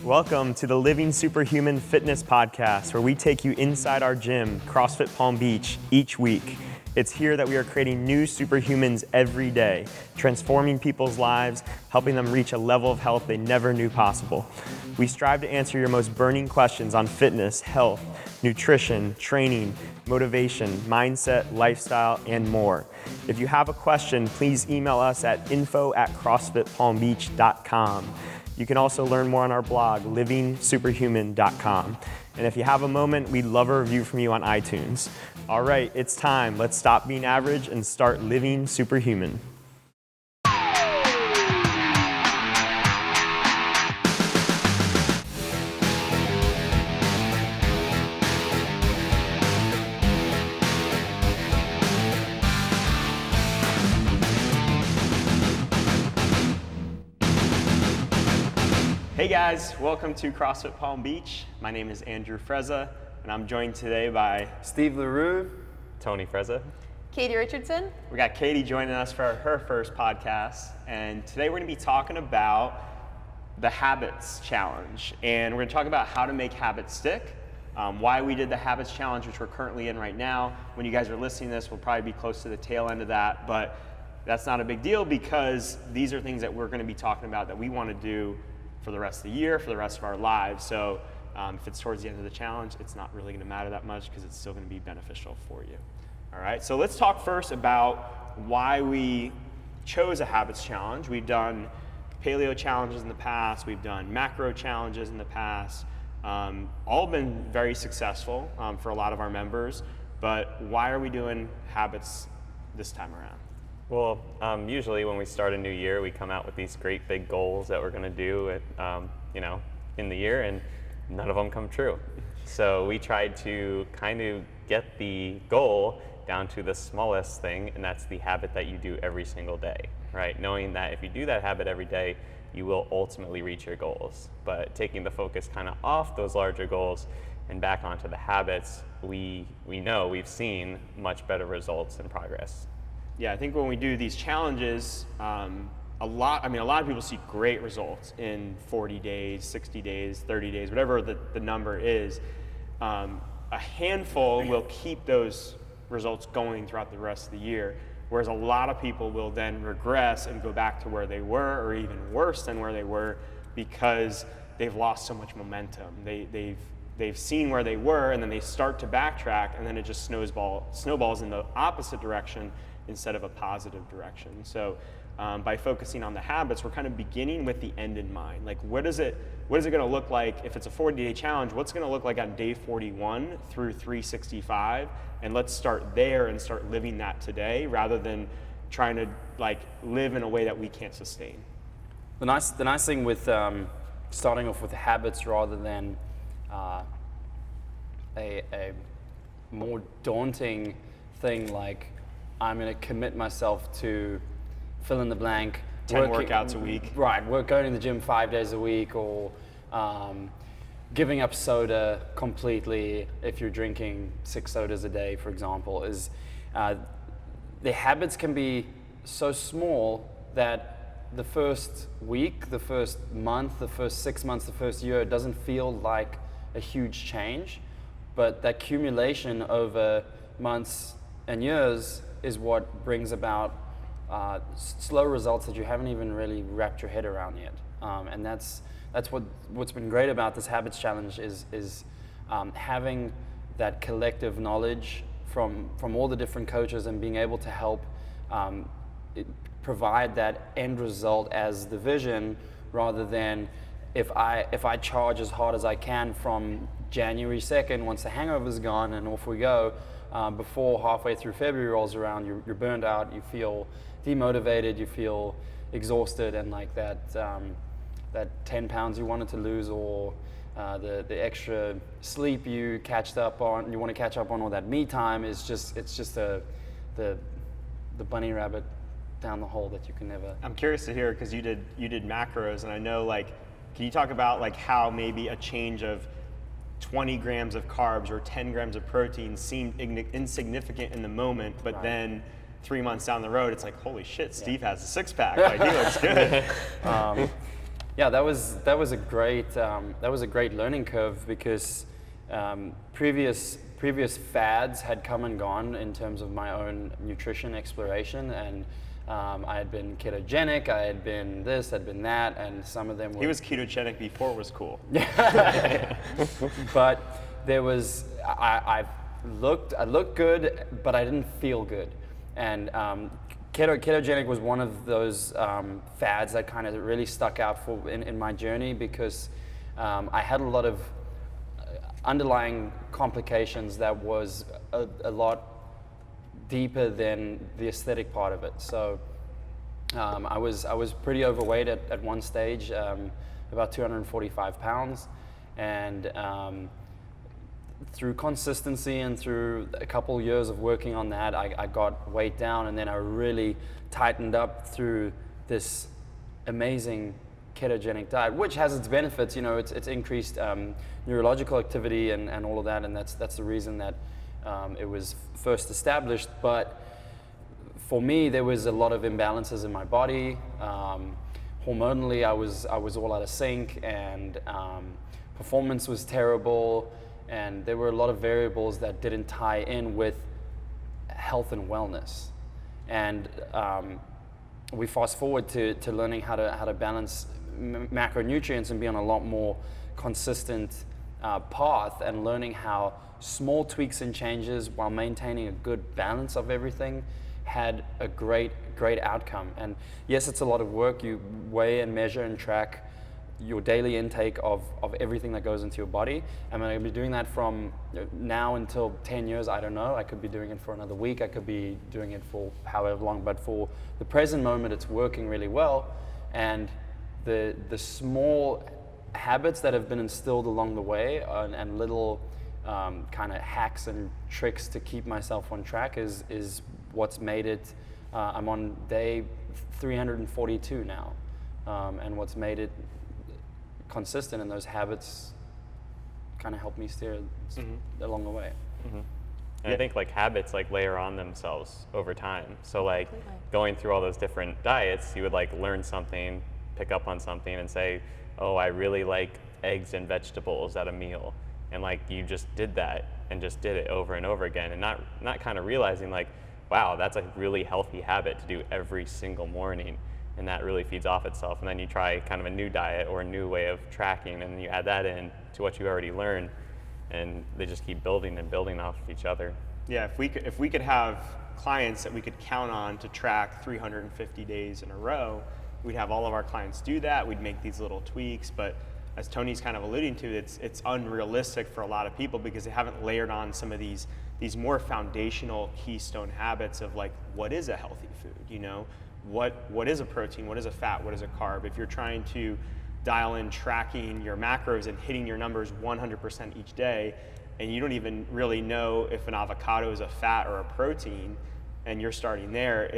Welcome to the Living Superhuman Fitness Podcast, where we take you inside our gym, CrossFit Palm Beach, each week. It's here that we are creating new superhumans every day, transforming people's lives, helping them reach a level of health they never knew possible. We strive to answer your most burning questions on fitness, health, nutrition, training, motivation, mindset, lifestyle, and more. If you have a question, please email us at info@crossfitpalmbeach.com. You can also learn more on our blog, livingsuperhuman.com. And if you have a moment, we'd love a review from you on iTunes. All right, it's time. Let's stop being average and start living superhuman. Hey guys, welcome to CrossFit Palm Beach. My name is Andrew Frezza, and I'm joined today by Steve LaRue, Tony Frezza, Katy Richardson. We got Katy joining us for her first podcast, and today we're going to be talking about the Habits Challenge, and we're going to talk about how to make habits stick, why we did the Habits Challenge, which we're currently in right now. When you guys are listening to this, we'll probably be close to the tail end of that, but that's not a big deal because these are things that we're going to be talking about that we want to do for the rest of the year, for the rest of our lives. So if it's towards the end of the challenge, it's not really gonna matter that much because it's still gonna be beneficial for you. All right, so let's talk first about why we chose a habits challenge. We've done paleo challenges in the past, we've done macro challenges in the past, all been very successful for a lot of our members, but why are we doing habits this time around? Well, usually when we start a new year, we come out with these great big goals that we're going to do, in the year, and none of them come true. So we tried to kind of get the goal down to the smallest thing, and that's the habit that you do every single day, right? Knowing that if you do that habit every day, you will ultimately reach your goals. But taking the focus kind of off those larger goals and back onto the habits, we've seen much better results and progress. Yeah, I think when we do these challenges, a lot of people see great results in 40 days, 60 days, 30 days, whatever the number is. A handful will keep those results going throughout the rest of the year, whereas a lot of people will then regress and go back to where they were, or even worse than where they were, because they've lost so much momentum. They've seen where they were, and then they start to backtrack, and then it just snowballs in the opposite direction instead of a positive direction. So by focusing on the habits, we're kind of beginning with the end in mind. Like, what is it going to look like if it's a 40-day challenge? What's going to look like on day 41 through 365? And let's start there and start living that today, rather than trying to live in a way that we can't sustain. The nice thing with starting off with the habits rather than a more daunting thing like, I'm going to commit myself to fill in the blank. 10 workouts a week. Right, we're going to the gym 5 days a week, or giving up soda completely if you're drinking 6 sodas a day, for example. The habits can be so small that the first week, the first month, the first 6 months, the first year, it doesn't feel like a huge change, but that accumulation over months and years is what brings about slow results that you haven't even really wrapped your head around yet. And that's what's been great about this habits challenge is having that collective knowledge from all the different coaches and being able to help provide that end result as the vision, rather than if I charge as hard as I can from January 2nd, once the hangover's gone and off we go, before halfway through February rolls around, you're burned out, you feel demotivated, you feel exhausted, and like that 10 pounds you wanted to lose, or the extra sleep you want to catch up on, or that me time is just the bunny rabbit down the hole that you can never. I'm curious to hear, because you did macros, and I know, can you talk about how maybe a change of 20 grams of carbs or 10 grams of protein seemed insignificant in the moment, but then 3 months down the road, it's like, holy shit, Steve has a six-pack. He looks good. Yeah, that was a great learning curve, because previous fads had come and gone in terms of my own nutrition exploration, and I had been ketogenic, I had been this, I'd been that, and some of them were... He was ketogenic before it was cool. But there was, I looked good, but I didn't feel good. And ketogenic was one of those fads that kind of really stuck out in my journey, because I had a lot of underlying complications that was a lot deeper than the aesthetic part of it. So I was pretty overweight at one stage, about 245 pounds, and through consistency and through a couple years of working on that, I got weight down, and then I really tightened up through this amazing ketogenic diet, which has its benefits. You know, it's increased neurological activity and all of that, and that's the reason that it was first established. But for me, there was a lot of imbalances in my body. Hormonally, I was all out of sync, and performance was terrible, and there were a lot of variables that didn't tie in with health and wellness. And we fast forward to learning how to balance macronutrients and be on a lot more consistent path, and learning how small tweaks and changes while maintaining a good balance of everything had a great outcome. And yes, it's a lot of work. You weigh and measure and track your daily intake of everything that goes into your body. I'm going to be doing that from now until 10 years, I don't know. I could be doing it for another week. I could be doing it for however long. But for the present moment, it's working really well. And the small habits that have been instilled along the way, and little kind of hacks and tricks to keep myself on track is what's made it. I'm on day 342 now, and what's made it consistent, and those habits kind of help me steer along the way. Mm-hmm. And I think like habits like layer on themselves over time. So like going through all those different diets, you would like learn something, pick up on something, and say, oh, I really like eggs and vegetables at a meal. And like you just did that and just did it over and over again, and not kind of realizing like, wow, that's a really healthy habit to do every single morning, and that really feeds off itself. And then you try kind of a new diet or a new way of tracking, and you add that in to what you already learned, and they just keep building and building off of each other. Yeah, if we could have clients that we could count on to track 350 days in a row, we'd have all of our clients do that. We'd make these little tweaks, but as Tony's kind of alluding to, it's unrealistic for a lot of people because they haven't layered on some of these more foundational keystone habits of like, what is a healthy food? You know, what is a protein? What is a fat? What is a carb? If you're trying to dial in tracking your macros and hitting your numbers 100% each day, and you don't even really know if an avocado is a fat or a protein, and you're starting there,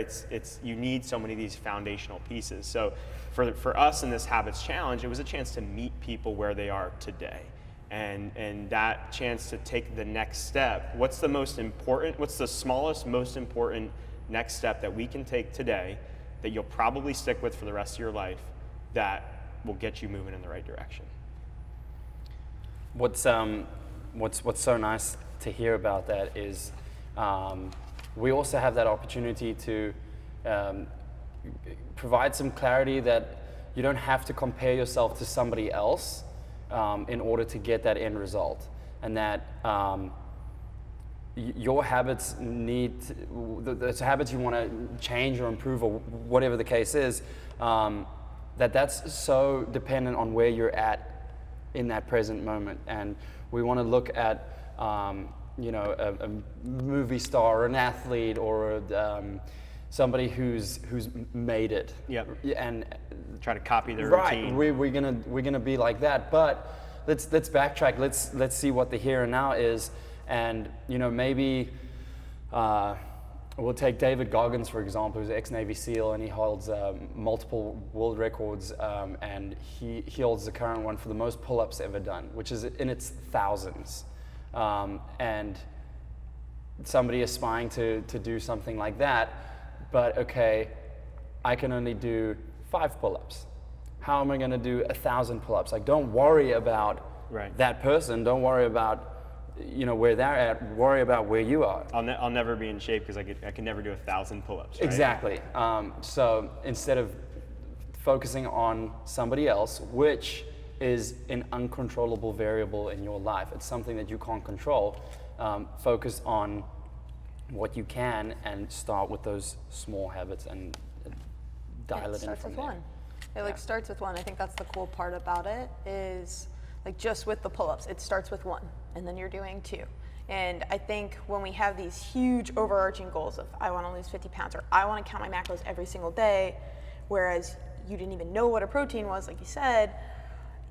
you need so many of these foundational pieces. So for us in this Habits Challenge, it was a chance to meet people where they are today. And that chance to take the next step. What's the smallest, most important next step that we can take today that you'll probably stick with for the rest of your life that will get you moving in the right direction? What's so nice to hear about that is we also have that opportunity to provide some clarity that you don't have to compare yourself to somebody else in order to get that end result, and that your habits the habits you want to change or improve or whatever the case is, that's so dependent on where you're at in that present moment. And we want to look at a movie star or an athlete or somebody who's made it. Yep. And try to copy their routine. routine. We're gonna be like that. But let's backtrack. Let's see what the here and now is. And maybe we'll take David Goggins, for example, who's an ex-Navy SEAL, and he holds multiple world records, and he holds the current one for the most pull-ups ever done, which is in its thousands. And somebody aspiring to do something like that, but okay, I can only do 5 pull-ups. how am I going to do 1,000 pull-ups? Like, don't worry about that person. Don't worry about where they're at. Worry about where you are. I'll never be in shape because I can never do 1,000 pull-ups. Right? Exactly. So instead of focusing on somebody else, which is an uncontrollable variable in your life, it's something that you can't control. Focus on what you can and start with those small habits and dial it in from there. One. It starts with one. I think that's the cool part about it is like just with the pull-ups, it starts with one and then you're doing 2. And I think when we have these huge overarching goals of I want to lose 50 pounds or I want to count my macros every single day, whereas you didn't even know what a protein was, like you said,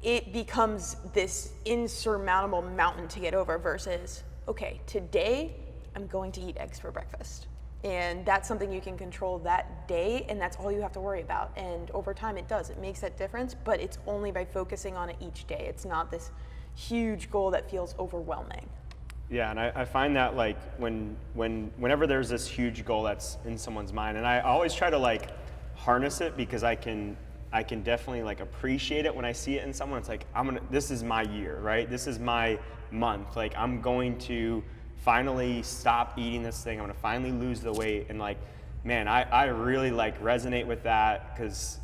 it becomes this insurmountable mountain to get over versus, okay, today I'm going to eat eggs for breakfast. And that's something you can control that day, and that's all you have to worry about. And over time it does. It makes that difference, but it's only by focusing on it each day. It's not this huge goal that feels overwhelming. Yeah, and I find that like whenever there's this huge goal that's in someone's mind, and I always try to like harness it because I can definitely like appreciate it when I see it in someone. It's like this is my year, right? This is my month. Like I'm going to finally stop eating this thing. I'm gonna finally lose the weight. And like, man, I really like resonate with that because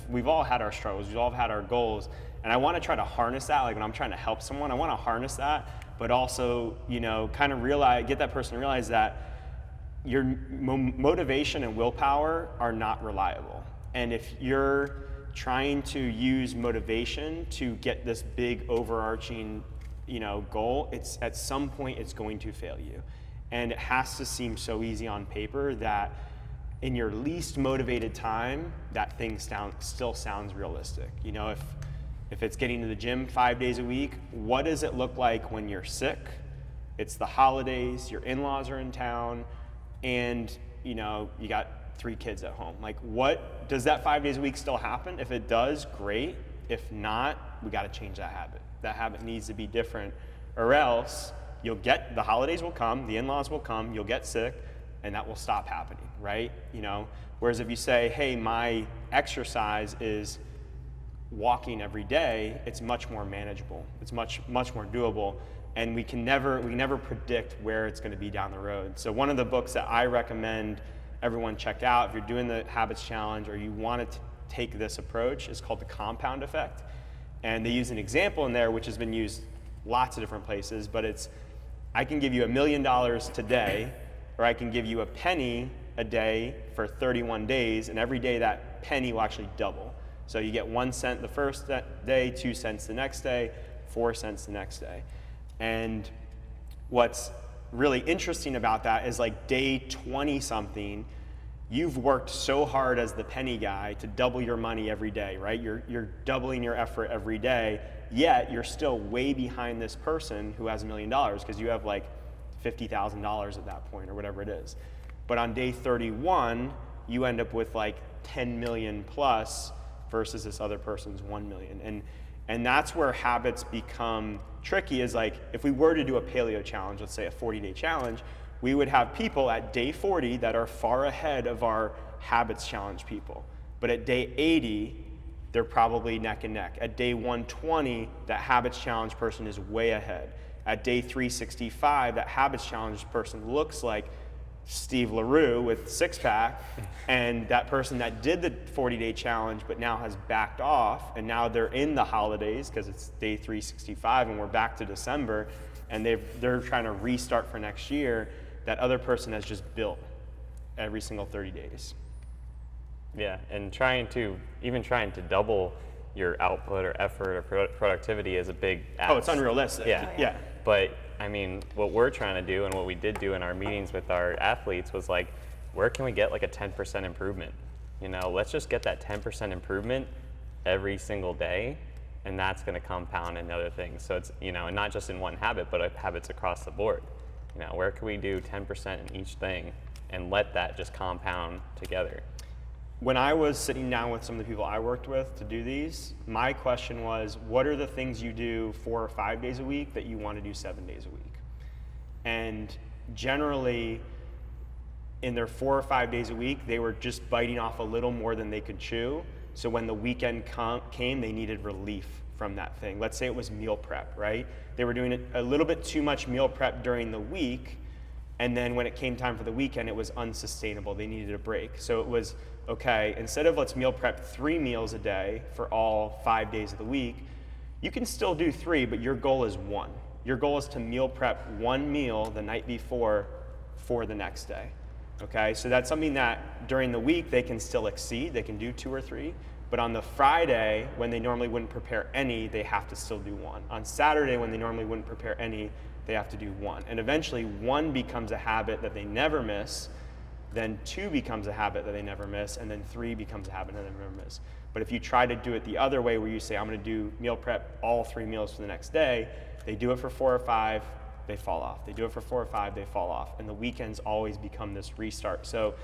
we've all had our struggles, we've all had our goals, and I want to try to harness that. Like when I'm trying to help someone, I want to harness that, but also kind of get that person to realize that your motivation and willpower are not reliable. And if you're trying to use motivation to get this big overarching goal, it's at some point it's going to fail you. And it has to seem so easy on paper that in your least motivated time, that thing still sounds realistic. If it's getting to the gym 5 days a week, what does it look like when you're sick? It's the holidays, your in-laws are in town, and you got 3 kids at home. Like, what does that 5 days a week still happen? If it does, great. If not, we got to change that habit. That habit needs to be different, or else the holidays will come, the in-laws will come, you'll get sick, and that will stop happening, right? Whereas if you say, hey, my exercise is walking every day, it's much more manageable. It's much more doable, and we can never predict where it's going to be down the road. So one of the books that I recommend everyone check out if you're doing the Habits Challenge or you want to take this approach is called The Compound Effect. And they use an example in there which has been used lots of different places, but it's, I can give you $1 million today, or I can give you a penny a day for 31 days, and every day that penny will actually double. So you get 1 cent the first day, 2 cents the next day, 4 cents the next day. And what's really interesting about that is like day 20 something, you've worked so hard as the penny guy to double your money every day, right? You're doubling your effort every day, yet you're still way behind this person who has $1 million because you have like $50,000 at that point or whatever it is. But on day 31, you end up with like 10 million plus versus this other person's 1 million. And that's where habits become tricky, is like if we were to do a paleo challenge, let's say a 40-day challenge, we would have people at day 40 that are far ahead of our habits challenge people. But at day 80, they're probably neck and neck. At day 120, that habits challenge person is way ahead. At day 365, that habits challenge person looks like Steve LaRue with six-pack, and that person that did the 40-day challenge but now has backed off, and now they're in the holidays because it's day 365 and we're back to December, and they're trying to restart for next year. That other person has just built every single 30 days. Yeah, and trying to double your output or effort or productivity is a big ask. Oh, it's unrealistic. Yeah. But I mean, what we're trying to do and what we did do in our meetings with our athletes was like, where can we get like a 10% improvement? Let's just get that 10% improvement every single day, and that's going to compound into other things. So it's, and not just in one habit, but habits across the board. Where can we do 10% in each thing and let that just compound together? When I was sitting down with some of the people I worked with to do these, my question was, what are the things you do 4 or 5 days a week that you want to do 7 days a week? And generally, in their 4 or 5 days a week, they were just biting off a little more than they could chew. So when the weekend came, they needed relief from that thing. Let's say it was meal prep, right? They were doing a little bit too much meal prep during the week, and then when it came time for the weekend, it was unsustainable. They needed a break. So it was, okay, instead of let's meal prep 3 meals a day for all 5 days of the week, you can still do 3, but your goal is 1. Your goal is to meal prep 1 meal the night before for the next day. Okay, so that's something that during the week they can still exceed. They can do 2 or 3, but on the Friday when they normally wouldn't prepare any, they have to still do 1. On Saturday when they normally wouldn't prepare any, they have to do 1. And eventually 1 becomes a habit that they never miss, then 2 becomes a habit that they never miss, and then 3 becomes a habit that they never miss. But if you try to do it the other way, where you say, I'm going to do meal prep all 3 meals for the next day, they do it for 4 or 5, they fall off. They do it for 4 or 5, they fall off. And the weekends always become this restart. So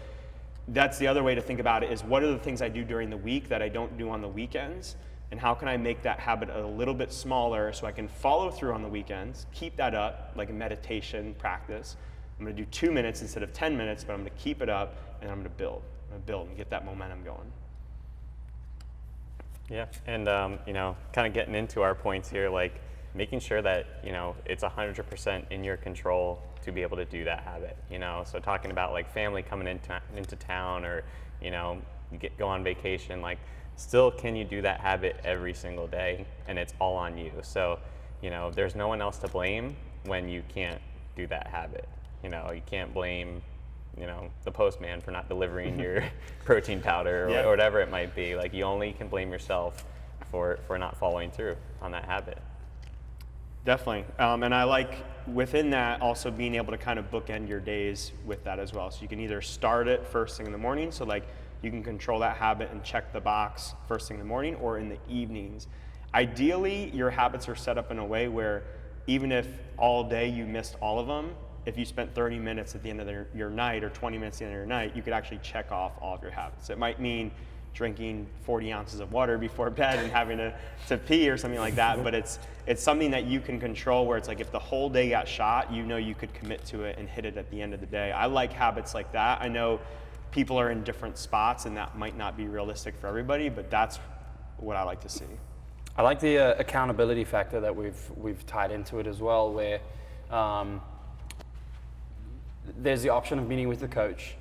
that's the other way to think about it, is what are the things I do during the week that I don't do on the weekends? And how can I make that habit a little bit smaller so I can follow through on the weekends, keep that up like a meditation practice. I'm going to do 2 minutes instead of 10 minutes, but I'm going to keep it up and I'm going to build. I'm going to build and get that momentum going. Yeah, and kind of getting into our points here, like making sure that it's 100% in your control to be able to do that habit. So talking about like family coming into town, or you go on vacation, like still can you do that habit every single day, and it's all on you. So there's no one else to blame when you can't do that habit. You can't blame the postman for not delivering your protein powder or whatever it might be. Like you only can blame yourself for not following through on that habit. Definitely. And I like within that also being able to kind of bookend your days with that as well. So you can either start it first thing in the morning, so like you can control that habit and check the box first thing in the morning, or in the evenings. Ideally, your habits are set up in a way where even if all day you missed all of them, if you spent 30 minutes at the end of your night, or 20 minutes at the end of your night, you could actually check off all of your habits. It might mean drinking 40 ounces of water before bed and having to pee or something like that, but it's something that you can control, where it's like if the whole day got shot, you could commit to it and hit it at the end of the day. I like habits like that. I know people are in different spots and that might not be realistic for everybody, but that's what I like to see. I like the accountability factor that we've tied into it as well, where there's the option of meeting with the coach.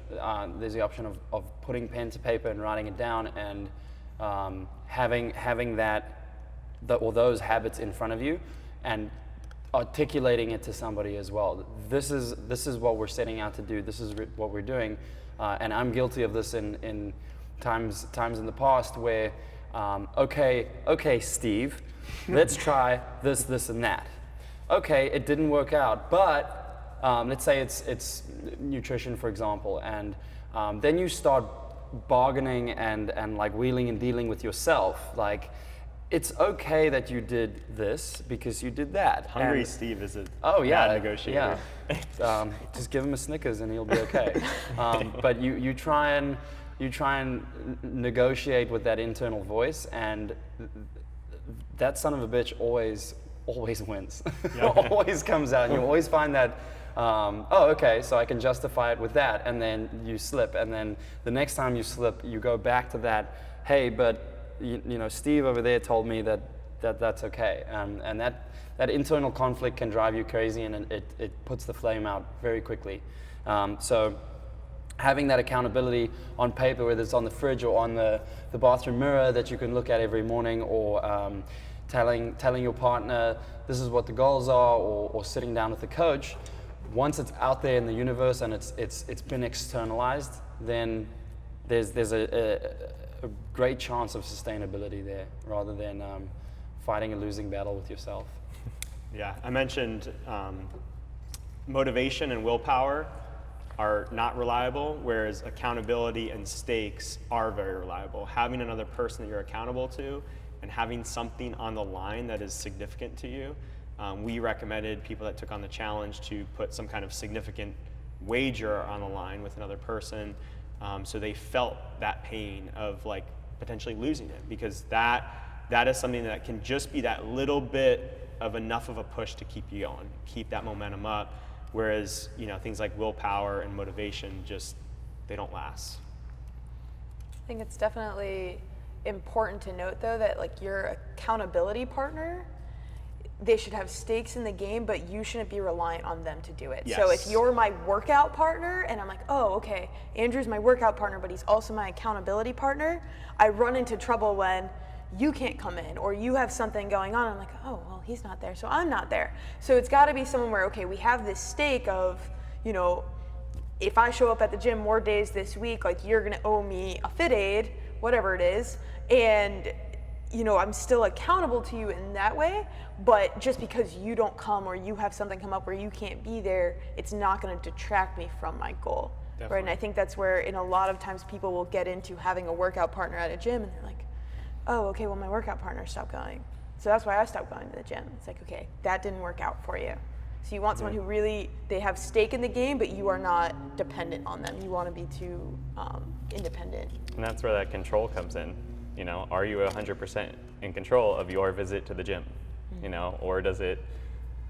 There's the option of putting pen to paper and writing it down, and having those habits in front of you and articulating it to somebody as well. This is what we're setting out to do. This is what we're doing, and I'm guilty of this in times in the past where, okay, Steve, let's try this, and that. Okay, it didn't work out, but let's say it's nutrition, for example, and then you start bargaining and like wheeling and dealing with yourself. Like, it's okay that you did this because you did that. Hungry Steve is a bad negotiator. Yeah. Just give him a Snickers and he'll be okay. But you try and negotiate with that internal voice, and that son of a bitch always wins. Always comes out. You always find that, okay, so I can justify it with that, and then you slip, and then the next time you slip, you go back to that, hey, but Steve over there told me that's okay, and that internal conflict can drive you crazy, and it puts the flame out very quickly. So having that accountability on paper, whether it's on the fridge or on the bathroom mirror that you can look at every morning, or telling your partner this is what the goals are, or sitting down with the coach. Once it's out there in the universe and it's been externalized, then there's a great chance of sustainability there, rather than fighting a losing battle with yourself. Yeah, I mentioned motivation and willpower are not reliable, whereas accountability and stakes are very reliable. Having another person that you're accountable to and having something on the line that is significant to you. We recommended people that took on the challenge to put some kind of significant wager on the line with another person, so they felt that pain of like potentially losing it, because that is something that can just be that little bit of enough of a push to keep you going, keep that momentum up, whereas things like willpower and motivation, just they don't last. I think it's definitely important to note though that like your accountability partner, they should have stakes in the game, but you shouldn't be reliant on them to do it. Yes. So if you're my workout partner and I'm like, oh, okay, Andrew's my workout partner, but he's also my accountability partner, I run into trouble when you can't come in or you have something going on. I'm like, oh, well, he's not there, so I'm not there. So it's gotta be someone where, okay, we have this stake of, you know, if I show up at the gym more days this week, like you're gonna owe me a fit aid, whatever it is, and you know, I'm still accountable to you in that way, but just because you don't come or you have something come up where you can't be there, it's not going to detract me from my goal. Definitely. Right? And I think that's where, in a lot of times, people will get into having a workout partner at a gym and they're like, oh, okay, well, my workout partner stopped going. So that's why I stopped going to the gym. It's like, okay, that didn't work out for you. So you want someone who really, they have stake in the game, but you are not dependent on them. You want to be too independent. And that's where that control comes in. You know, are you 100% in control of your visit to the gym? You know, or does it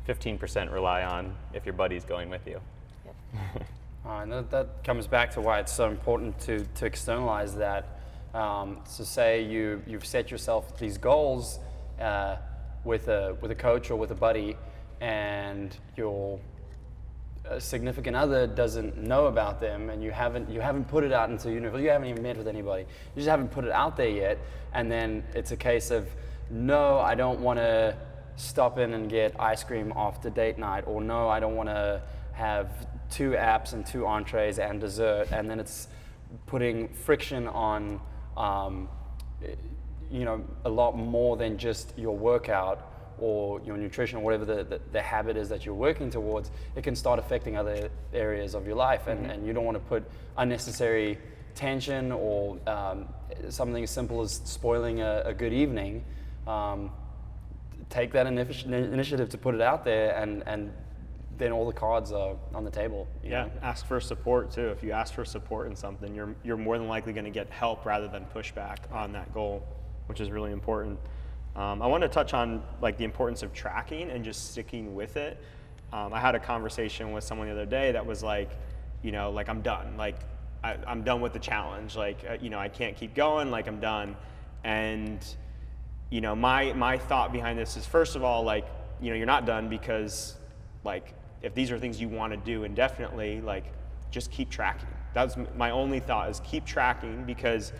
15% rely on if your buddy's going with you? Yep. And that comes back to why it's so important to externalize that. So say you've set yourself these goals with a coach or with a buddy, and your significant other doesn't know about them, and you haven't put it out into the universe. You haven't even met with anybody. You just haven't put it out there yet, and then it's a case of, no, I don't want to stop in and get ice cream after date night, or no, I don't want to have 2 apps and 2 entrees and dessert, and then it's putting friction on, you know, a lot more than just your workout or your nutrition, or whatever the habit is that you're working towards. It can start affecting other areas of your life, and you don't want to put unnecessary tension or something as simple as spoiling a good evening. Take that initiative to put it out there, and then all the cards are on the table. You know? Ask for support too. If you ask for support in something, you're more than likely going to get help rather than pushback on that goal, which is really important. I want to touch on like the importance of tracking and just sticking with it. I had a conversation with someone the other day that was like, you know, like I'm done. Like I'm done with the challenge. Like you know, I can't keep going. Like I'm done. And you know, my thought behind this is, first of all, like, you know, you're not done, because like if these are things you want to do indefinitely, like just keep tracking. That's my only thought, is keep tracking, because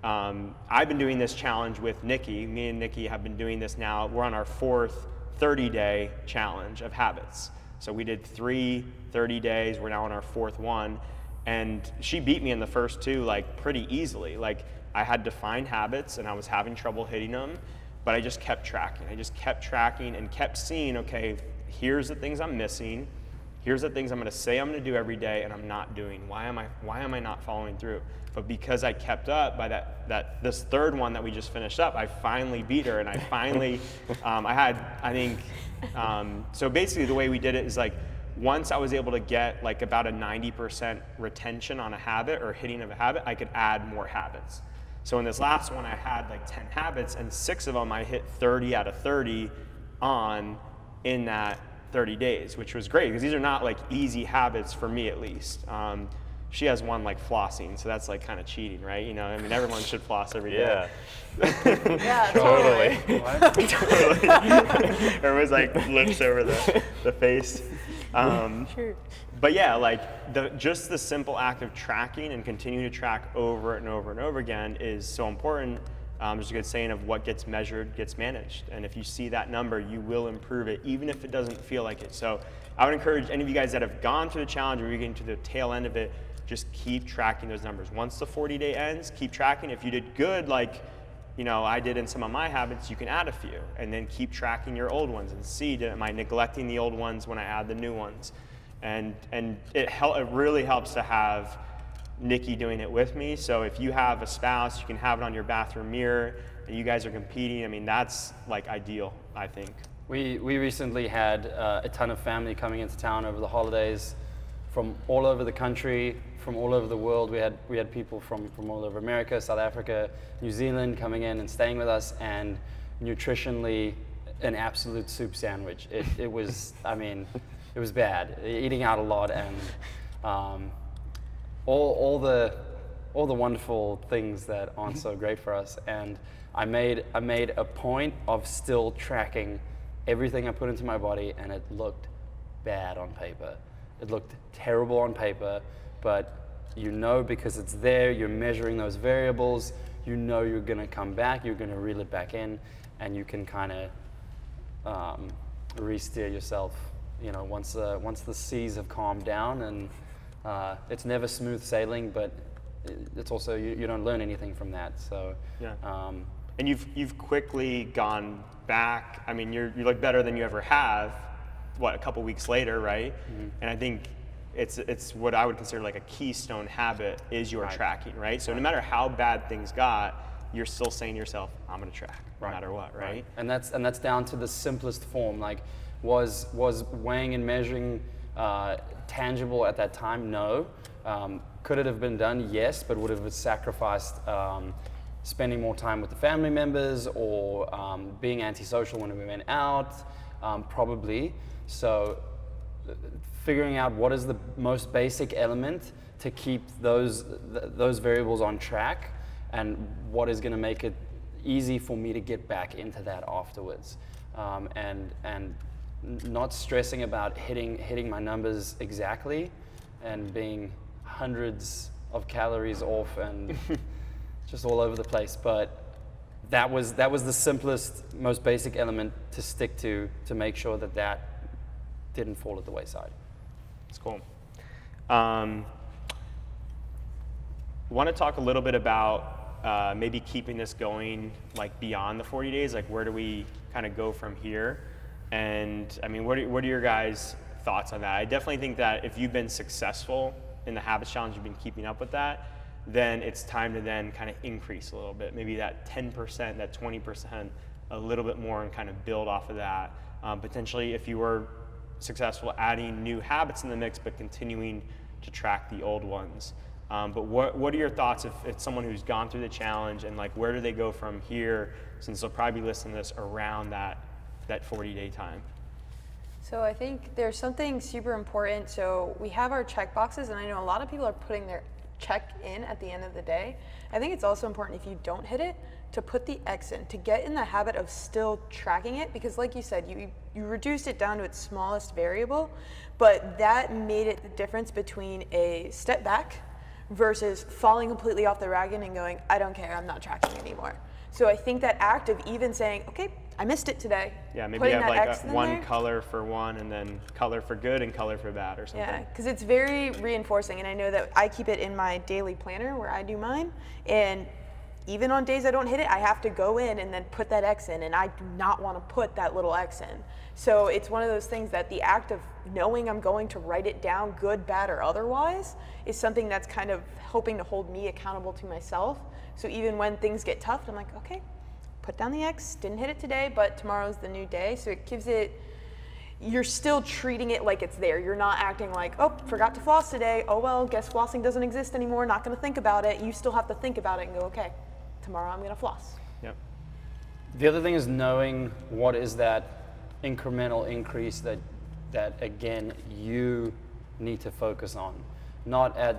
I've been doing this challenge with Nikki. Me and Nikki have been doing this now. We're on our 4th 30-day challenge of habits. So we did 3 30 days. We're now on our 4th one. And she beat me in the first 2 like pretty easily. Like I had defined habits and I was having trouble hitting them, but I just kept tracking. I just kept tracking and kept seeing, okay, here's the things I'm missing. Here's the things I'm going to say I'm going to do every day and I'm not doing. Why am I not following through? But because I kept up, by this 3rd one that we just finished up, I finally beat her, and I finally, so basically the way we did it is like, once I was able to get like about a 90% retention on a habit or hitting of a habit, I could add more habits. So in this last one, I had like 10 habits, and 6 of them I hit 30 out of 30 in that 30 days, which was great, because these are not like easy habits for me, at least. She has one like flossing, so that's like kind of cheating, right? You know, I mean, everyone should floss every day. Yeah, Totally. Totally. Everyone's like looks over the face. Sure. But yeah, like just the simple act of tracking and continuing to track over and over and over again is so important. There's a good saying of what gets measured gets managed. And if you see that number, you will improve it, even if it doesn't feel like it. So I would encourage any of you guys that have gone through the challenge or you're getting to the tail end of it, just keep tracking those numbers. Once the 40-day ends, keep tracking. If you did good, like, you know, I did in some of my habits, you can add a few, and then keep tracking your old ones and see, am I neglecting the old ones when I add the new ones? And it really helps to have Nikki doing it with me. So if you have a spouse, you can have it on your bathroom mirror, and you guys are competing. I mean, that's like ideal, I think. We recently had a ton of family coming into town over the holidays from all over the country, from all over the world. We had people from all over America, South Africa, New Zealand coming in and staying with us, and nutritionally an absolute soup sandwich. It was, I mean, it was bad. Eating out a lot, and all all the wonderful things that aren't so great for us. And I made a point of still tracking everything I put into my body, and it looked bad on paper. It looked terrible on paper, but you know, because it's there, you're measuring those variables, you know you're going to come back, you're going to reel it back in, and you can kind of re-steer yourself, you know, once the seas have calmed down. And it's never smooth sailing, but it's also, you don't learn anything from that. So yeah. And you've quickly gone back. I mean, you look better than you ever have. What, a couple weeks later, right? Mm-hmm. And I think it's what I would consider like a keystone habit is your tracking, right? So no matter how bad things got, you're still saying to yourself, I'm going to track no matter what, right? And that's down to the simplest form. Like, was weighing and measuring tangible at that time? No. Could it have been done? Yes, but would it have sacrificed spending more time with the family members or being antisocial when we went out? Probably. So figuring out what is the most basic element to keep those variables on track, and what is going to make it easy for me to get back into that afterwards, and not stressing about hitting my numbers exactly and being hundreds of calories off and just all over the place. But that was the simplest, most basic element to stick to make sure that didn't fall at the wayside. That's cool. Want to talk a little bit about maybe keeping this going like beyond the 40 days, like where do we kind of go from here? And I mean, what are your guys' thoughts on that? I definitely think that if you've been successful in the Habits Challenge, you've been keeping up with that, then it's time to then kind of increase a little bit, maybe that 10%, that 20%, a little bit more, and kind of build off of that. Potentially, if you were successful, adding new habits in the mix, but continuing to track the old ones. But what are your thoughts if it's someone who's gone through the challenge, and like where do they go from here, since they'll probably be listening to this around that 40-day time? So I think there's something super important. So we have our check boxes, and I know a lot of people are putting their check in at the end of the day. I think it's also important, if you don't hit it, to put the X in, to get in the habit of still tracking it, because like you said, you reduced it down to its smallest variable, but that made it the difference between a step back versus falling completely off the wagon and going, I don't care, I'm not tracking anymore. So I think that act of even saying, okay, I missed it today. Yeah, maybe you have like one color for one, and then color for good and color for bad or something. Yeah, because it's very reinforcing, and I know that I keep it in my daily planner where I do mine, and even on days I don't hit it, I have to go in and then put that X in, and I do not want to put that little X in. So it's one of those things that the act of knowing I'm going to write it down, good, bad, or otherwise, is something that's kind of hoping to hold me accountable to myself. So even when things get tough, I'm like, okay, put down the X, didn't hit it today, but tomorrow's the new day. So it gives it, you're still treating it like it's there. You're not acting like, oh, forgot to floss today. Oh, well, guess flossing doesn't exist anymore. Not going to think about it. You still have to think about it and go, okay, tomorrow I'm going to floss. Yep. The other thing is knowing what is that incremental increase that again, you need to focus on. Not at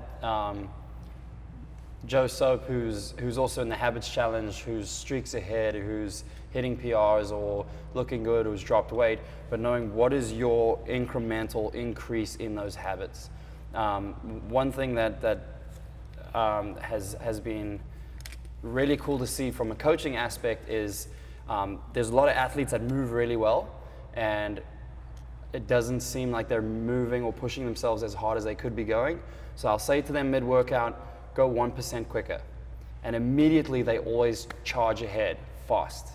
Joe Soap, who's also in the Habits Challenge, who's streaks ahead, who's hitting PRs or looking good, who's dropped weight, but knowing what is your incremental increase in those habits. One thing that has been really cool to see from a coaching aspect is there's a lot of athletes that move really well, and it doesn't seem like they're moving or pushing themselves as hard as they could be going. So I'll say to them mid-workout, go 1% quicker. And immediately they always charge ahead fast.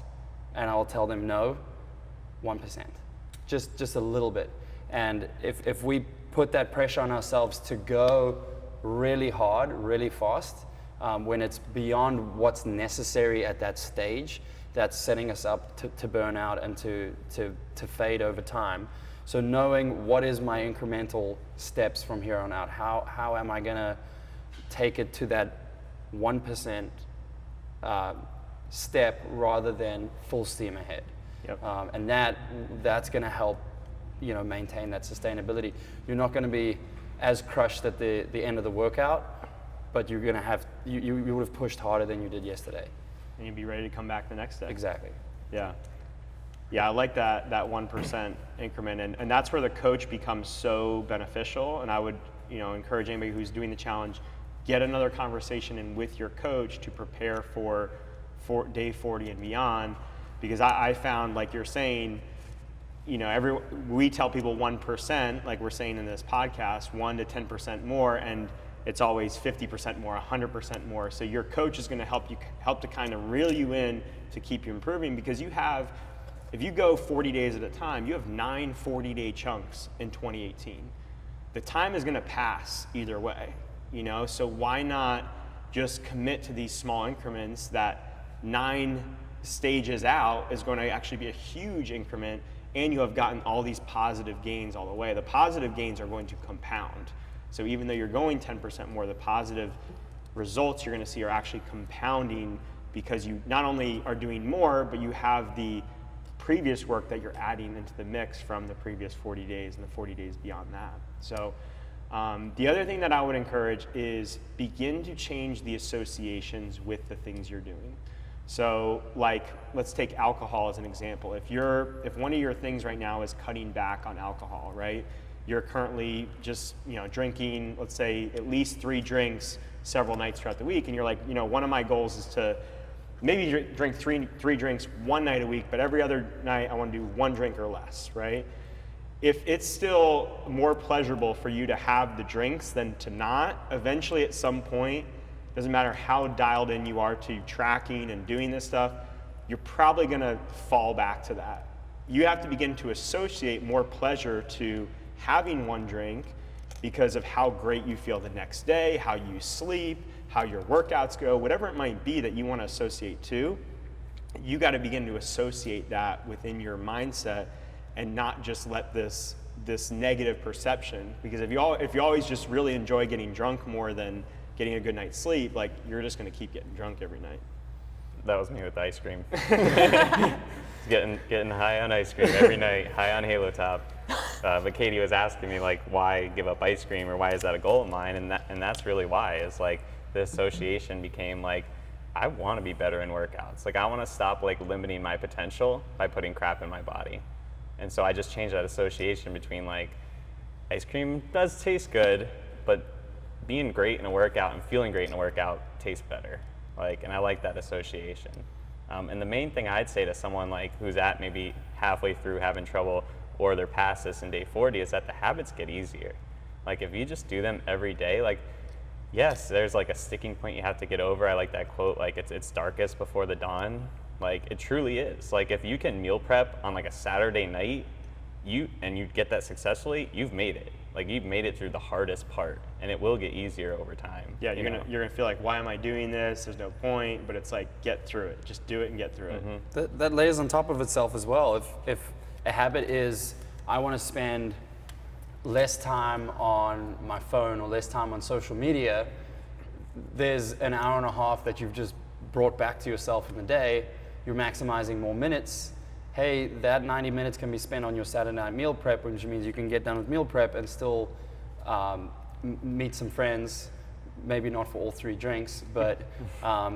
And I'll tell them, no, 1%, just a little bit. And if we put that pressure on ourselves to go really hard, really fast, when it's beyond what's necessary at that stage, that's setting us up to burn out and to fade over time. So knowing what is my incremental steps from here on out, how am I gonna take it to that 1% step rather than full steam ahead. Yep. And that's gonna help, maintain that sustainability. You're not gonna be as crushed at the end of the workout, but you're gonna have you would have pushed harder than you did yesterday. And you'd be ready to come back the next day. Exactly. Yeah. Yeah, I like that 1% increment, and that's where the coach becomes so beneficial. And I would, encourage anybody who's doing the challenge, get another conversation in with your coach to prepare for day 40 and beyond. Because I found, like you're saying, we tell people 1%, like we're saying in this podcast, 1 to 10% more, and it's always 50% more, 100% more. So your coach is going to help to kind of reel you in to keep you improving, because if you go 40 days at a time, you have 9 40-day chunks in 2018. The time is going to pass either way, so why not just commit to these small increments that 9 stages out is going to actually be a huge increment, and you have gotten all these positive gains all the way. The positive gains are going to compound. So even though you're going 10% more, the positive results you're going to see are actually compounding, because you not only are doing more, but you have the previous work that you're adding into the mix from the previous 40 days and the 40 days beyond that. So the other thing that I would encourage is begin to change the associations with the things you're doing. So like, let's take alcohol as an example. If one of your things right now is cutting back on alcohol, right? You're currently just, drinking, let's say, at least 3 drinks several nights throughout the week, and you're like, one of my goals is to maybe drink three drinks one night a week, but every other night I want to do 1 drink or less, right? If it's still more pleasurable for you to have the drinks than to not, eventually at some point, doesn't matter how dialed in you are to tracking and doing this stuff, you're probably gonna fall back to that. You have to begin to associate more pleasure to having 1 drink because of how great you feel the next day, how you sleep, how your workouts go, whatever it might be that you want to associate to. You got to begin to associate that within your mindset, and not just let this negative perception, because if you always just really enjoy getting drunk more than getting a good night's sleep, like, you're just going to keep getting drunk every night. That was me with ice cream. Getting high on ice cream every night, high on Halo Top. But Katie was asking me, like, why give up ice cream, or why is that a goal of mine? And that's really why. It's like the association became like, I want to be better in workouts. Like, I want to stop limiting my potential by putting crap in my body. And so I just changed that association between ice cream does taste good, but being great in a workout and feeling great in a workout tastes better. And I like that association. And the main thing I'd say to someone who's at maybe halfway through having trouble, or they're past this in day 40, is that the habits get easier. If you just do them every day, yes, there's a sticking point you have to get over. I like that quote, it's darkest before the dawn. It truly is. If you can meal prep on a Saturday night, you get that successfully, you've made it. You've made it through the hardest part, and it will get easier over time. Yeah, you're gonna feel why am I doing this? There's no point, but it's get through it. Just do it and get through it. That layers on top of itself as well. If a habit is, I want to spend less time on my phone or less time on social media, there's an hour and a half that you've just brought back to yourself in the day. You're maximizing more minutes. Hey, that 90 minutes can be spent on your Saturday night meal prep, which means you can get done with meal prep and still meet some friends, maybe not for all 3 drinks, but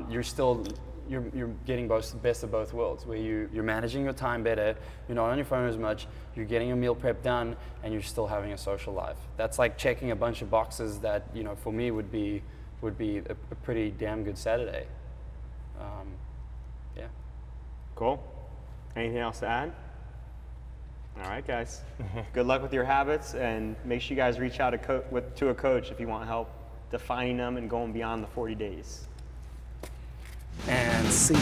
you're getting best of both worlds, where you're managing your time better, you're not on your phone as much, you're getting your meal prep done, and you're still having a social life. That's like checking a bunch of boxes that, for me would be a pretty damn good Saturday. Yeah. Cool. Anything else to add? All right, guys. Good luck with your habits, and make sure you guys reach out to a coach if you want help defining them and going beyond the 40 days. And see.